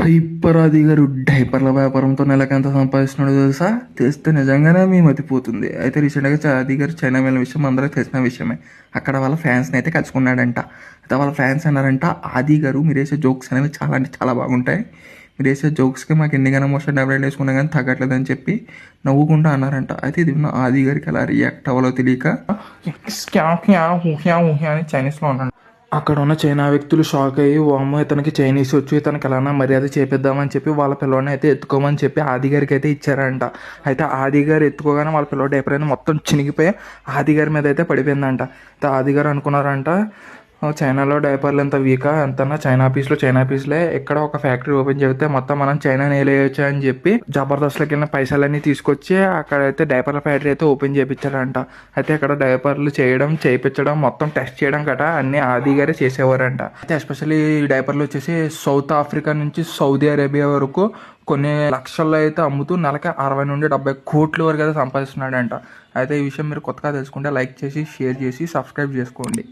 Hyper ఆది గారు డైపర్ల వ్యాపారంతో నెలకు ఎంత సంపాదిస్తున్నాడో తెలుసా? తెలిస్తే నిజంగానే మీ మతిపోతుంది. అయితే రీసెంట్గా ఆది గారు చైనా వెళ్ళిన విషయం అందరికీ తెలిసిన విషయమే. అక్కడ వాళ్ళ ఫ్యాన్స్ని అయితే కలుసుకున్నాడంట. అయితే వాళ్ళ ఫ్యాన్స్ అన్నారంట, ఆది గారు మీరు వేసే జోక్స్ అనేవి చాలా అంటే చాలా బాగుంటాయి, మీరు వేసే జోక్స్కి మాకు ఎన్నికైనా మోషన్ టాబ్లెట్ వేసుకున్నా కానీ తగ్గట్లేదని చెప్పి నవ్వుకుంటూ అన్నారంట. అయితే ఇది విన్న ఆది గారికి ఎలా రియాక్ట్ అవ్వాలో తెలియక అని చైనీస్లో ఉన్నాడు. అక్కడ ఉన్న చైనా వ్యక్తులు షాక్ అయ్యి, ఓ అమ్మ ఇతనికి చైనీస్ వచ్చు, ఇతనికి ఎలానా మర్యాద చేపిద్దామని చెప్పి వాళ్ళ పిల్లోడిని అయితే ఎత్తుకోమని చెప్పి ఆది గారికి అయితే ఇచ్చారంట. అయితే ఆది గారు ఎత్తుకోగానే వాళ్ళ పిల్లోడు ఎప్పుడైనా మొత్తం చినిగిపోయి ఆది గారి మీద అయితే పడిపోయిందంట. అయితే ఆది గారు అనుకున్నారంట, చైనాలో డైపర్లు ఎంత వీకా, ఎంతన్నా చైనా పీస్లే ఇక్కడ ఒక ఫ్యాక్టరీ ఓపెన్ చేస్తే మొత్తం మనం చైనా నేలేయచ్చు అని చెప్పి జబర్దస్త్లోకి వెళ్ళిన పైసలన్నీ తీసుకొచ్చి అక్కడైతే డైపర్ల ఫ్యాక్టరీ అయితే ఓపెన్ చేయించారంట. అయితే అక్కడ డైపర్లు చేయించడం మొత్తం టెస్ట్ చేయడం గట అన్ని ఆది గారే చేసేవారంట. అయితే ఎస్పెషల్లీ ఈ డైపర్లు వచ్చేసి సౌత్ ఆఫ్రికా నుంచి సౌదీ అరేబియా వరకు కొన్ని లక్షల్లో అయితే అమ్ముతూ నెలకి 60 నుండి 70 కోట్ల వరకు అయితే సంపాదిస్తున్నాడంట. అయితే ఈ విషయం మీరు కొత్తగా తెలుసుకుంటే లైక్ చేసి, షేర్ చేసి, సబ్స్క్రైబ్ చేసుకోండి.